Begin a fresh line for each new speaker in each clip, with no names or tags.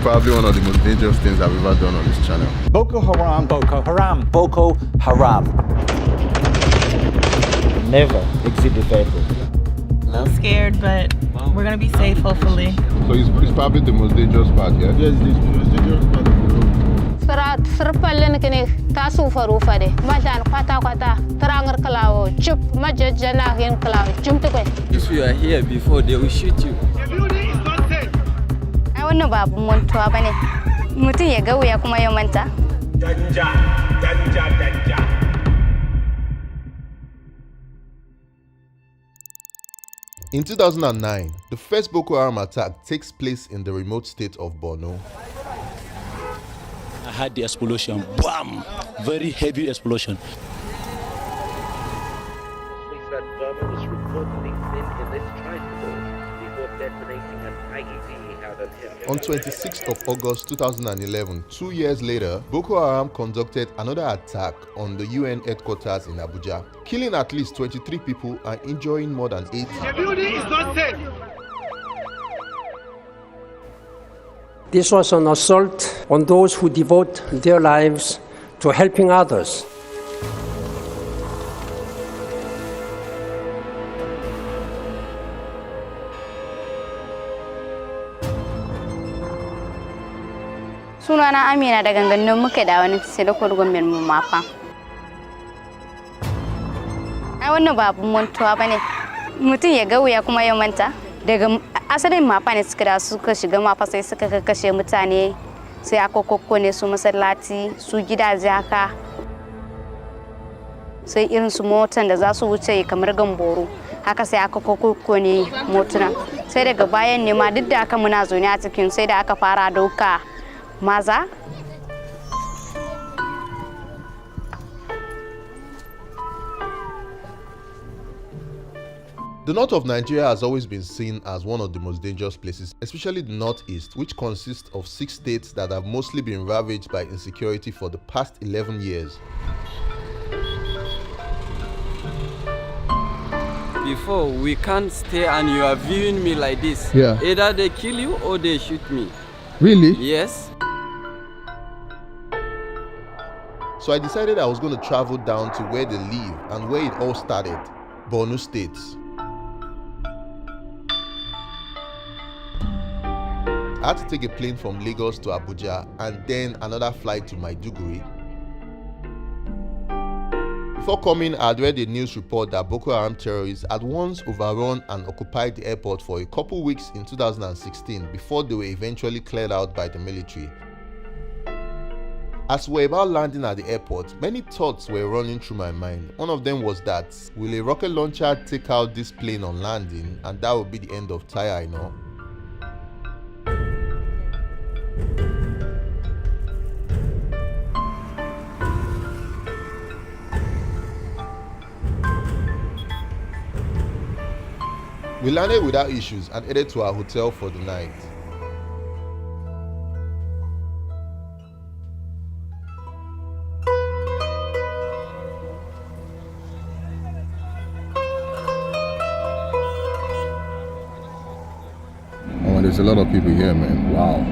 probably one of the most dangerous things I've ever done on this channel.
Boko Haram.
Boko Haram.
Boko Haram.
Never exhibit vehicle.
A little scared, but we're gonna be safe, hopefully.
So it's probably the most dangerous part, yeah?
Yes, this is the most dangerous part of the road.
Serpallen kene tasu faru fade majan kwata kwata trangar kalao chup majajana gen kalao jumtukwe.
If you are here before, they will shoot you.
The building is not safe. I wannan babu montuwa bane. Mutun ya ga wuya kuma ya manta.
Danja.
In 2009, the first Boko Haram attack takes place in the remote state of Borno.
I had the explosion, bam! Very heavy explosion.
Police said Burma was reportedly thin in this tricycle before detonating an IED out of him.
On 26th of August 2011, 2 years later, Boko Haram conducted another attack on the UN headquarters in Abuja, killing at least 23 people and injuring more than 80.
The building is not safe.
This was an assault on those who devote their lives to helping others.
Sunana Amina daga gangan muke da wani sai da kurgumin mu mafa. Ai wannan babu montuwa bane. Mutun ya ga wuya kuma ya manta. Daga asalin mafa ne suka shiga mafa sai suka kashe mutane sai aka kokkone su masallaci su gidaje haka sai irin su motan da za su wuce kamar gamboro haka sai aka kokkone motuna sai daga bayan ne ma duk da aka muna zaune a cikin sai da aka fara doka maza.
The north of Nigeria has always been seen as one of the most dangerous places, especially the northeast, which consists of 6 states that have mostly been ravaged by insecurity for the past 11 years.
Before, we can't stay and you are viewing me like this.
Yeah.
Either they kill you or they shoot me.
Really?
Yes.
So I decided I was going to travel down to where they live and where it all started, Borno State. I had to take a plane from Lagos to Abuja and then another flight to Maiduguri. Before coming, I had read a news report that Boko Haram terrorists had once overrun and occupied the airport for a couple weeks in 2016 before they were eventually cleared out by the military. As we were about landing at the airport, many thoughts were running through my mind. One of them was that, will a rocket launcher take out this plane on landing and that would be the end of Tyre, you know? We landed without issues and headed to our hotel for the night. Oh, there's a lot of people here, man. Wow.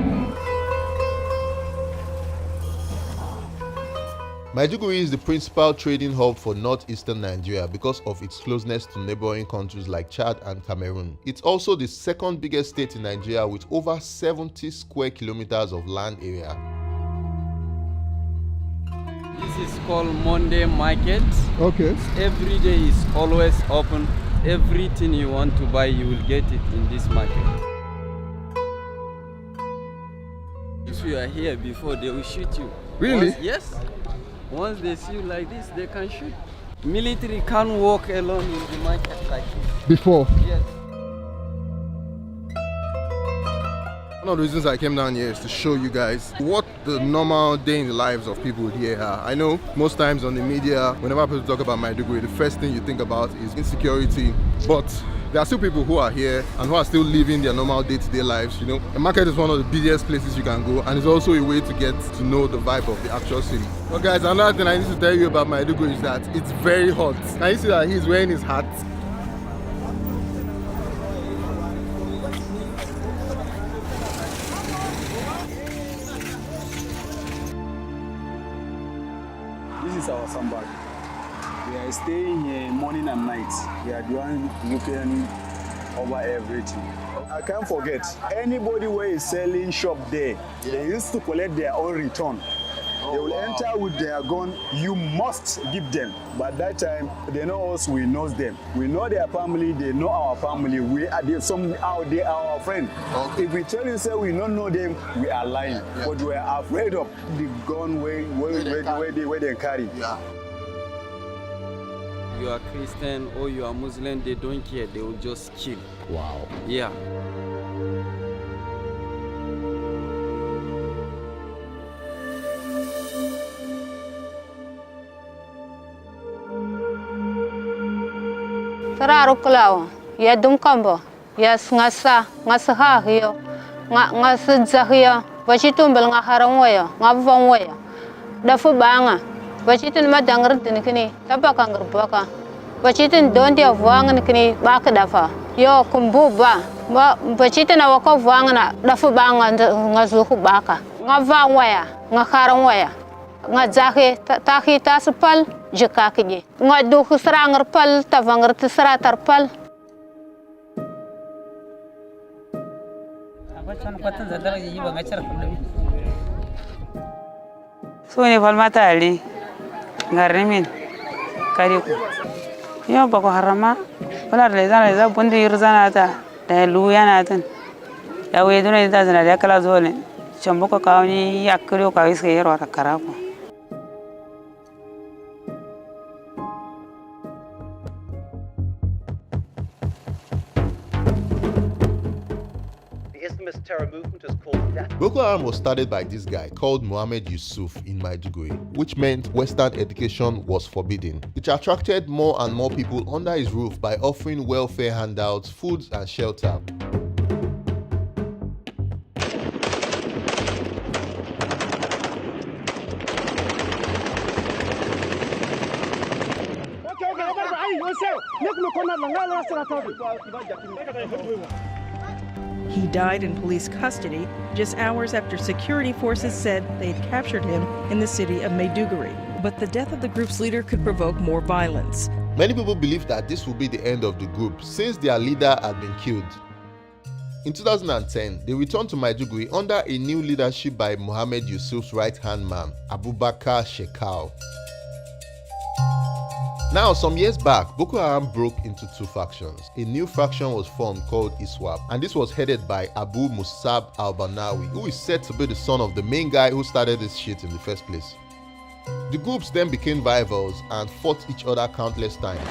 Maiduguri is the principal trading hub for northeastern Nigeria because of its closeness to neighboring countries like Chad and Cameroon. It's also the second biggest state in Nigeria with over 70 square kilometers of land area.
This is called Monday Market.
Okay.
Every day is always open. Everything you want to buy, you will get it in this market. If you are here before, they will shoot you.
Really?
Yes. Once they see you like this, they can shoot. Military can't walk alone in the market like this.
Before?
Yes.
One of the reasons I came down here is to show you guys what the normal day in the lives of people here are. I know most times on the media, whenever people talk about Maiduguri, the first thing you think about is insecurity. But there are still people who are here and who are still living their normal day-to-day lives. You know, the market is one of the busiest places you can go, and it's also a way to get to know the vibe of the actual city. But guys, another thing I need to tell you about Maiduguri is that it's very hot. Can you see that he's wearing his hat?
is our sandbag. We are staying here morning and night. We are doing looking over everything. I can't forget, anybody who is selling shop there, they used to collect their own return. They will enter with their gun, you must give them. But that time, they know us, we know them. We know their family, they know our family. We are somehow they are our friend. Okay. If we tell you say we don't know them, we are lying. Yeah. But we are afraid of the gun where they carry. Yeah.
You are Christian or you are Muslim, they don't care, they will just kill.
Wow.
Yeah.
Tararo klaw, ya dum kambo, ya ngasa ha hiyo, ngasa hiyo, bachitum bel ngaharam waya, ngabvan waya. Dafu banga, bachitin madangar tinikini, tabaka ngrbaka. Bachitin donde vuangan kini baka dafa. Yo kumbu ba bachitin awako vuangana dafu banga ngazuku baka. Ngava waya, ngakaram waya. Ngazahe tahi taspal jikakiji. Ngadu srangar pal tavangar tisra tarpal.
So ni falmata ali ngarnimin kariku. Yo bako harama wala leza bundi yurzanata da luyanatan. Ya weduna ita zana da kala zole. Chambuko kawni yakrio kawiske yero karako.
Boko Haram was started by this guy called Mohammed Yusuf in Maiduguri, which meant Western education was forbidden, which attracted more and more people under his roof by offering welfare handouts, foods and shelter.
He died in police custody just hours after security forces said they'd captured him in the city of Maiduguri. But the death of the group's leader could provoke more violence.
Many people believe that this will be the end of the group since their leader had been killed. In 2010, they returned to Maiduguri under a new leadership by Mohammed Yusuf's right-hand man, Abubakar Shekau. Now, some years back, Boko Haram broke into two factions. A new faction was formed called ISWAP, and this was headed by Abu Musab al-Banawi, who is said to be the son of the main guy who started this shit in the first place. The groups then became rivals and fought each other countless times.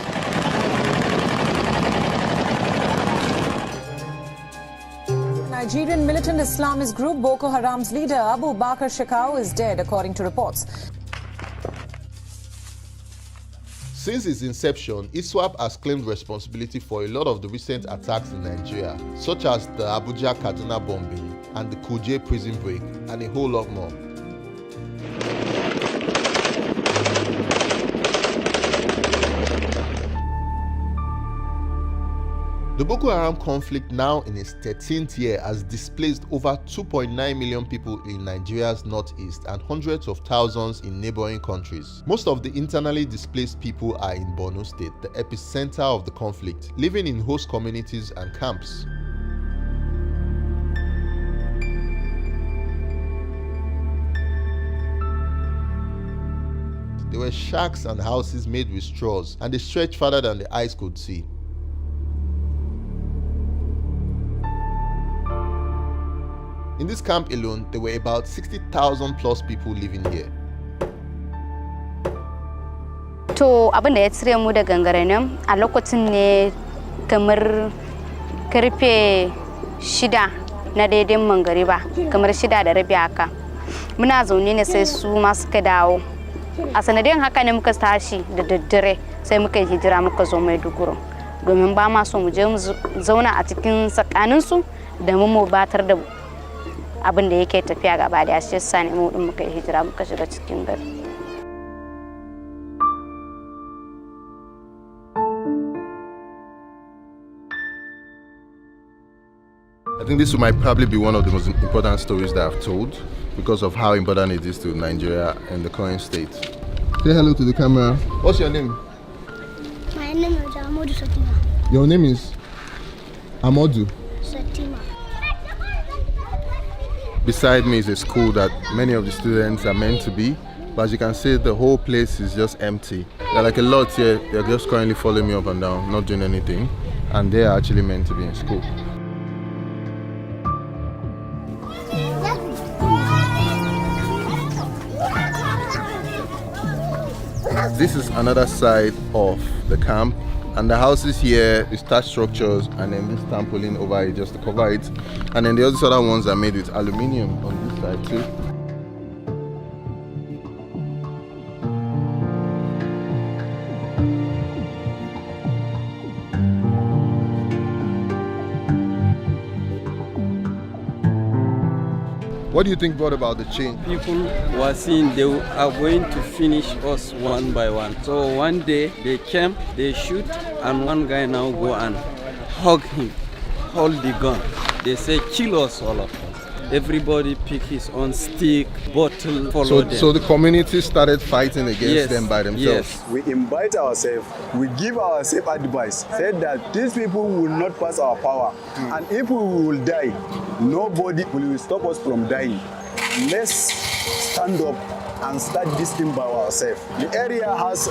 Nigerian militant Islamist group Boko Haram's leader Abu Bakr Shekau is dead, according to reports.
Since its inception, ISWAP has claimed responsibility for a lot of the recent attacks in Nigeria, such as the Abuja Kaduna bombing and the Kuje prison break, and a whole lot more. The Boko Haram conflict, now in its 13th year, has displaced over 2.9 million people in Nigeria's northeast and hundreds of thousands in neighboring countries. Most of the internally displaced people are in Borno State, the epicenter of the conflict, living in host communities and camps. There were shacks and houses made with straws, and they stretched farther than the eyes could see. In this camp alone, there were about 60,000 plus people living here.
To abin da ya tsire mu da gangaranin a lokacin ne kamar karfe 6 na daidai mangariba, kamar 6:30 haka. Muna zaune ne sai su ma suka dawo. A sanadin haka ne muka tashi da daddare sai muka yi hijira muka zo Maiduguri. Domin ba ma so mu je mu zauna a cikin tsakaninsu da mu batar da abin da yake tafiya gaba da shi yasa ne mu din muka hijira muka shiga cikin gari.
I think this might probably be one of the most important stories that I've told because of how important it is to Nigeria and the current state. Say hello to the camera. What's your name?
My name is Amodu Satima.
Your name is Amodu
Satima.
Beside me is a school that many of the students are meant to be, but as you can see, the whole place is just empty. There are like a lot here. They're just currently following me up and down, not doing anything, and they are actually meant to be in school. This is another side of the camp, and the houses here is thatched structures, and then this tarpaulin over it just to cover it, and then the other ones are made with aluminium on this side too. What do you think brought about the change?
People were saying they are going to finish us one by one. So one day they came, they shoot, and one guy now go and hug him, hold the gun. They say kill us, all of us. Everybody pick his own stick, bottle, follow them.
So the community started fighting against them by themselves?
Yes. We invite ourselves, we give ourselves advice, said that these people will not pass our power. And if we will die, nobody will stop us from dying. Let's stand up and start this thing by ourselves. The area has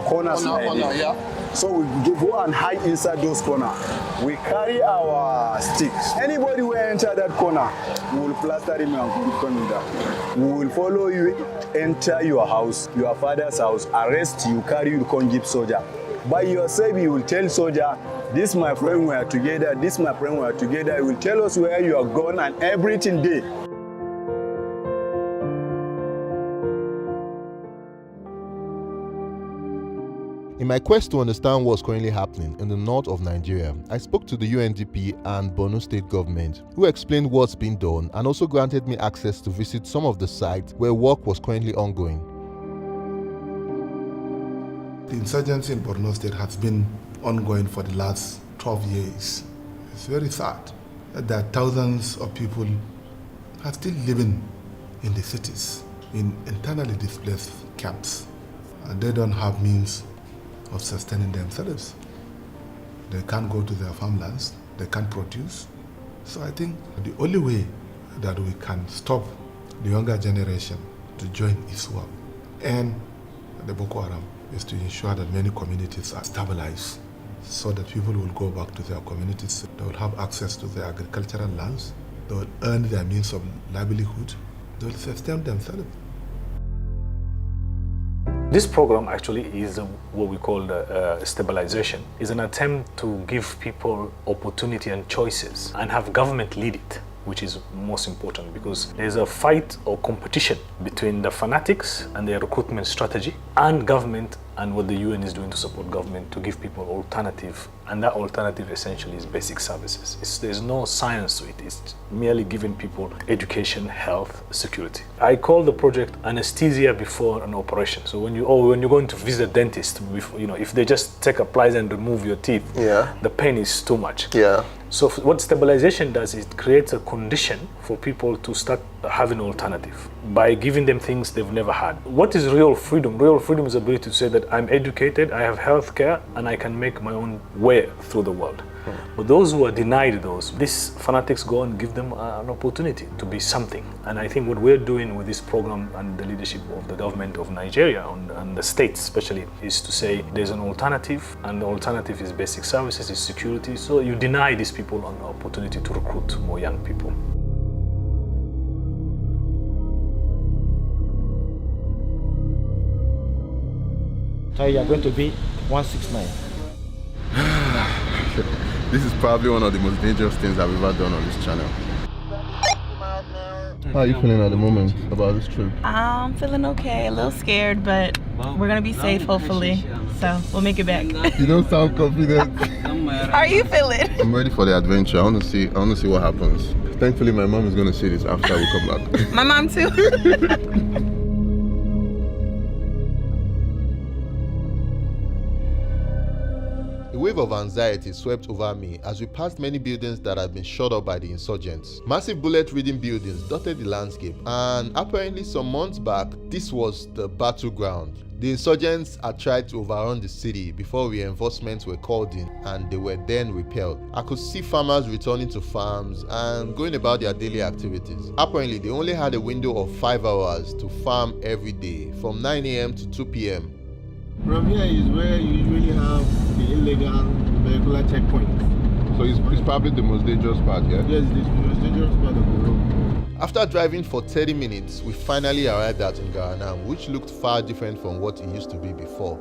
corners like this. So we go and hide inside those corners. We carry our sticks. Anybody who enter that corner, we will plaster him and put him down. We will follow you, enter your house, your father's house, arrest you, carry you, come give soldier. By yourself, you will tell soldier, this my friend, we are together, this my friend, we are together. You will tell us where you are gone and everything there.
In my quest to understand what's currently happening in the north of Nigeria, I spoke to the UNDP and Borno State government, who explained what's been done and also granted me access to visit some of the sites where work was currently ongoing.
The insurgency in Borno State has been ongoing for the last 12 years. It's very sad that thousands of people are still living in the cities, in internally displaced camps. And they don't have means of sustaining themselves. They can't go to their farmlands, they can't produce. So I think the only way that we can stop the younger generation to join ISWAP and the Boko Haram is to ensure that many communities are stabilized so that people will go back to their communities. They will have access to their agricultural lands, they will earn their means of livelihood, they will sustain themselves.
This program actually is what we call stabilization. It's an attempt to give people opportunity and choices and have government lead it, which is most important because there's a fight or competition between the fanatics and their recruitment strategy and government and what the UN is doing to support government to give people alternative, and that alternative essentially is basic services. There's no science to it. It's merely giving people education, health, security. I call the project anesthesia before an operation. So when you're going to visit a dentist, if they just take a pliers and remove your teeth, the pain is too much. So what stabilization does is it creates a condition for people to start having an alternative by giving them things they've never had. What is real freedom? Real freedom is the ability to say that I'm educated, I have health care, and I can make my own way through the world. But those who are denied those, these fanatics go and give them an opportunity to be something. And I think what we're doing with this program and the leadership of the government of Nigeria and the states especially is to say there's an alternative, and the alternative is basic services, is security. So you deny these people an opportunity to recruit more young people.
So you are going to be 169.
This is probably one of the most dangerous things I've ever done on this channel. How are you feeling at the moment about this trip?
I'm feeling okay, a little scared, but we're gonna be safe hopefully. So we'll make it back.
You don't sound confident.
How are you feeling?
I'm ready for the adventure. I want to see what happens. Thankfully my mom is gonna see this after we come back.
My mom too.
A wave of anxiety swept over me as we passed many buildings that had been shot up by the insurgents. Massive bullet-ridden buildings dotted the landscape, and apparently some months back, this was the battleground. The insurgents had tried to overrun the city before reinforcements were called in, and they were then repelled. I could see farmers returning to farms and going about their daily activities. Apparently, they only had a window of 5 hours to farm every day, from 9 a.m. to 2 p.m.
From here is where you usually have the illegal vehicular checkpoints.
So it's probably the most dangerous part, yeah?
Yes, it's the most dangerous part of the road.
After driving for 30 minutes, we finally arrived at Nigeriaâ, which looked far different from what it used to be before.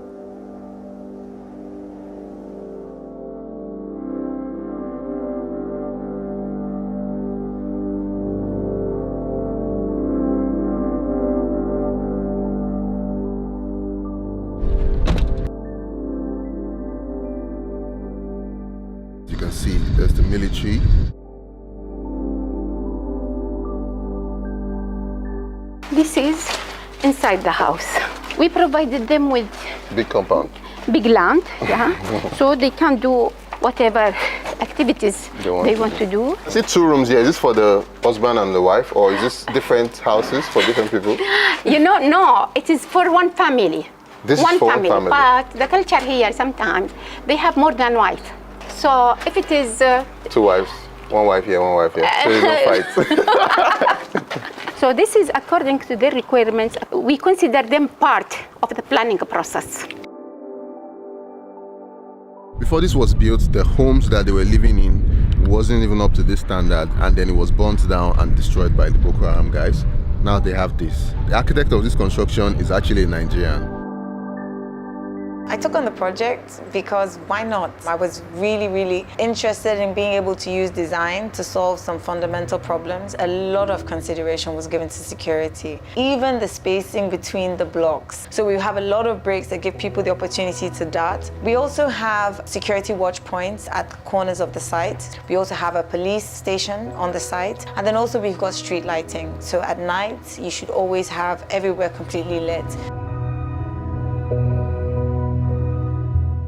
You can see there's the military.
This is inside the house. We provided them with
Big compound.
big land, yeah, so they can do whatever activities they want to do.
I see 2 rooms here. Is this for the husband and the wife, or is this different houses for different people?
You know, no, it is for one family.
This is for one family.
But the culture here, sometimes they have more than wife. So if it is
2 wives, 1 wife here, 1 wife here. So there's no fight.
So this is according to their requirements. We consider them part of the planning process.
Before this was built, the homes that they were living in wasn't even up to this standard, and then it was burnt down and destroyed by the Boko Haram guys. Now they have this. The architect of this construction is actually a Nigerian.
I took on the project because why not? I was really interested in being able to use design to solve some fundamental problems. A lot of consideration was given to security, even the spacing between the blocks. So we have a lot of breaks that give people the opportunity to dart. We also have security watch points at the corners of the site. We also have a police station on the site. And then also we've got street lighting. So at night, you should always have everywhere completely lit.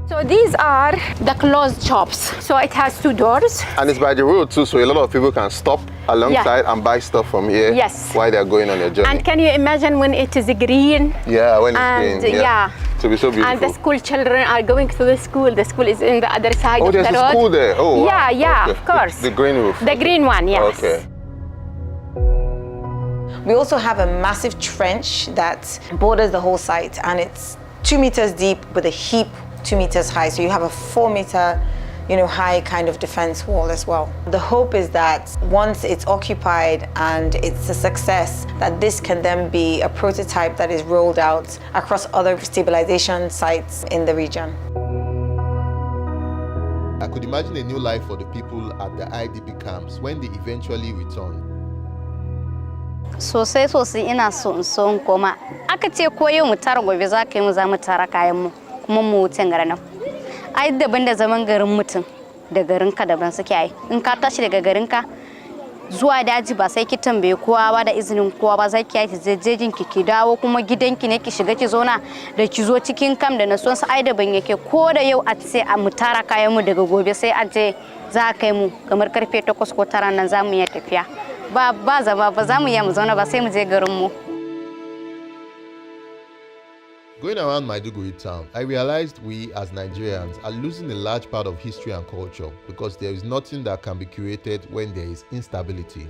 So these are the closed shops. So it has 2 doors.
And it's by the road too, so a lot of people can stop alongside and buy stuff from here while they're going on their journey.
And can you imagine when it is green?
Yeah, when it's green.
Yeah.
To be so beautiful.
And the school children are going to the school. The school is in the other side of the road.
Oh, there's a school there. Oh, wow.
Yeah,
okay.
Of course.
The green roof.
The green one, yes.
Okay.
We also have a massive trench that borders the whole site, and it's 2 meters deep with a heap 2 meters high. So you have a 4 meter, high kind of defense wall as well. The hope is that once it's occupied and it's a success, that this can then be a prototype that is rolled out across other stabilization sites in the region.
I could imagine a new life for the people at the IDP camps when they eventually return.
Sosai ina so in so in koma. Aka ce ko yau mu tara gobe za ka yi mu za mu tara kayan mu kuma mu wuce garin nan. Ai daban da zaman garin mutum da garin ka daban suke ai. In ka tashi daga garin ka zuwa daji ba sai ki tambaye kowa ba da izinin kowa ba, sai ki yi jejjejin ki dawo kuma gidanki ne ki shiga ki zauna da ki zo cikin kam da na son ai daban yake. Ko da yau a ce a mu tara kayan mu daga gobe sai a je za kai mu kamar karfe 8 ko 9 nan za mu yi tafiya. Ba zama ba za mu yi mu zauna ba sai mu je garin mu.
Going around Maiduguri town, I realized we as Nigerians are losing a large part of history and culture because there is nothing that can be curated when there is instability.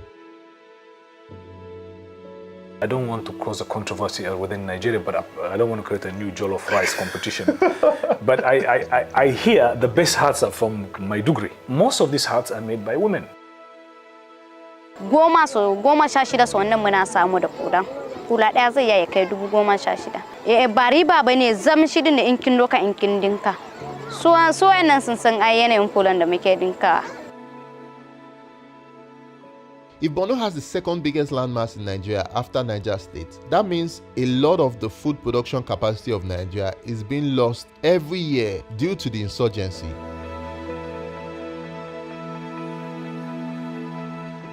I don't want to cause a controversy within Nigeria, but I don't want to create a new jollof rice competition. But I hear the best hats are from Maiduguri. Most of these hats are made by women.
Goma 16 so wannan muna samu da kura. Kula daya zai yaya kai 16,000. Ba riba bane zamshidin da in kin doka in kin dinka. So wayannan sun san ai yanayin kulan da muke dinka.
If Borno has the second biggest landmass in Nigeria after Niger State, that means a lot of the food production capacity of Nigeria is being lost every year due to the insurgency.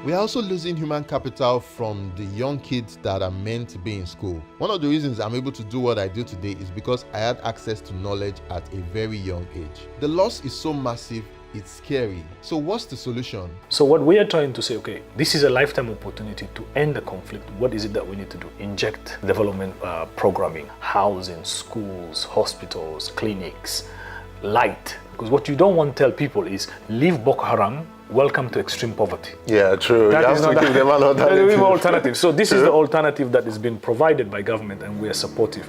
We are also losing human capital from the young kids that are meant to be in school. One of the reasons I'm able to do what I do today is because I had access to knowledge at a very young age. The loss is so massive, it's scary. So what's the solution?
So what we are trying to say, okay, this is a lifetime opportunity to end the conflict. What is it that we need to do? Inject development programming, housing, schools, hospitals, clinics, light. Because what you don't want to tell people is leave Boko Haram, welcome to extreme poverty.
Yeah, true.
That
you
is
have
not
to give them an alternative.
alternative. So this is the alternative that is being provided by government, and we are supportive.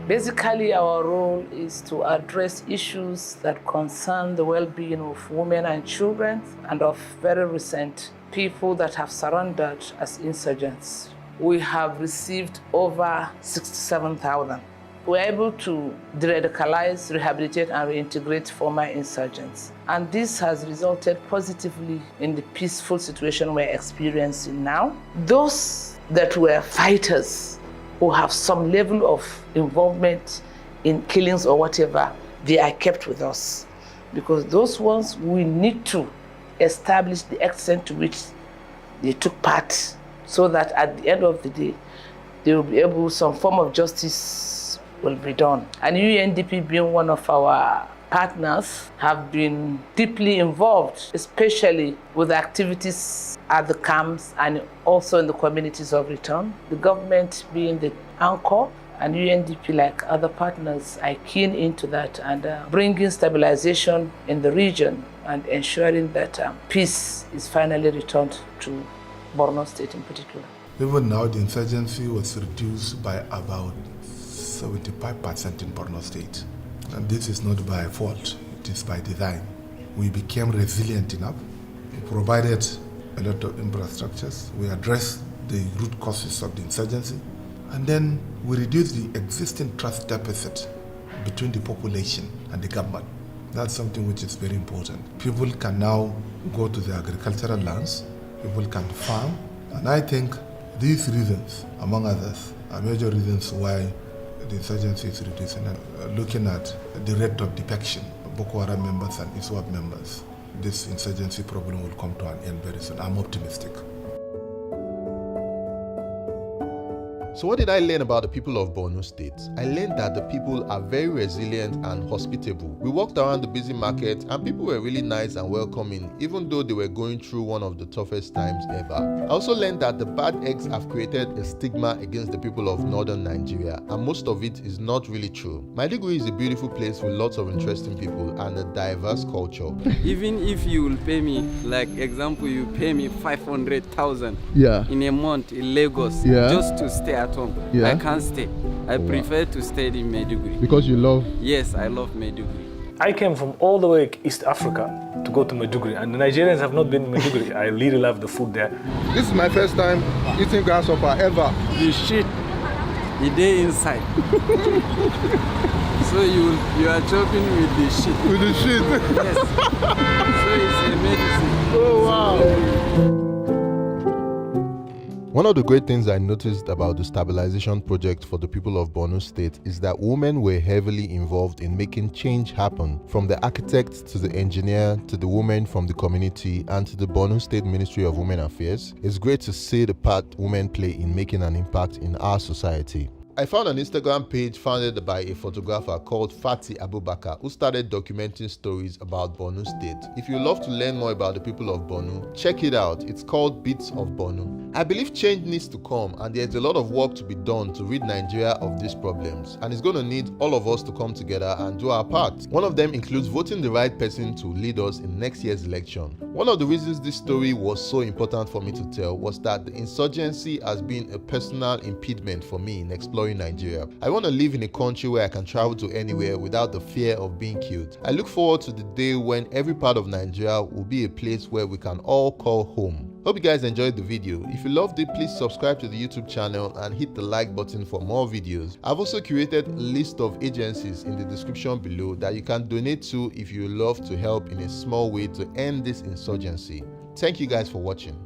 Basically, our role is to address issues that concern the well-being of women and children, and of very recent people that have surrendered as insurgents. We have received over 67,000. We're able to de-radicalize, rehabilitate, and reintegrate former insurgents. And this has resulted positively in the peaceful situation we're experiencing now. Those that were fighters who have some level of involvement in killings or whatever, they are kept with us. Because those ones, we need to establish the extent to which they took part, so that at the end of the day, they will be able, some form of justice will be done. And UNDP, being one of our partners, have been deeply involved, especially with activities at the camps and also in the communities of return. The government being the anchor, and UNDP, like other partners, are keen into that and bringing stabilization in the region and ensuring that peace is finally returned to Borno State in particular.
Even now, the insurgency was reduced by about 75% in Borno State. And this is not by fault, it is by design. We became resilient enough. We provided a lot of infrastructures. We addressed the root causes of the insurgency. And then we reduced the existing trust deficit between the population and the government. That's something which is very important. People can now go to the agricultural lands, people can farm. And I think these reasons, among others, are major reasons why the insurgency is reducing. And looking at the rate of defection of Boko Haram members and ISWAP members, this insurgency problem will come to an end very soon. I'm optimistic.
So what did I learn about the people of Borno State? I learned that the people are very resilient and hospitable. We walked around the busy market and people were really nice and welcoming, even though they were going through one of the toughest times ever. I also learned that the bad eggs have created a stigma against the people of northern Nigeria, and most of it is not really true. Maiduguri is a beautiful place with lots of interesting people and a diverse culture.
Even if you will pay me, like example, you pay me 500,000 in a month in Lagos just to stay at home. I can't stay. I prefer to stay in Maiduguri.
Because you love?
Yes, I love Maiduguri.
I came from all the way East Africa to go to Maiduguri, and the Nigerians have not been in Maiduguri. I really love the food there.
This is my first time eating grasshopper ever.
You shit. The day inside. So you are chopping with the shit.
With the shit?
Yes. So it's a medicine.
Oh wow. One of the great things I noticed about the stabilization project for the people of Borno State is that women were heavily involved in making change happen, from the architect to the engineer to the women from the community and to the Borno State Ministry of Women Affairs. It's great to see the part women play in making an impact in our society. I found an Instagram page founded by a photographer called Fati Abubakar, who started documenting stories about Borno State. If you love to learn more about the people of Borno, check it out. It's called Bits of Borno. I believe change needs to come, and there's a lot of work to be done to rid Nigeria of these problems, and it's going to need all of us to come together and do our part. One of them includes voting the right person to lead us in next year's election. One of the reasons this story was so important for me to tell was that the insurgency has been a personal impediment for me in exploring Nigeria. I want to live in a country where I can travel to anywhere without the fear of being killed. I look forward to the day when every part of Nigeria will be a place where we can all call home. Hope you guys enjoyed the video. If you loved it, please subscribe to the YouTube channel and hit the like button for more videos. I've also curated a list of agencies in the description below that you can donate to if you love to help in a small way to end this insurgency. Thank you guys for watching.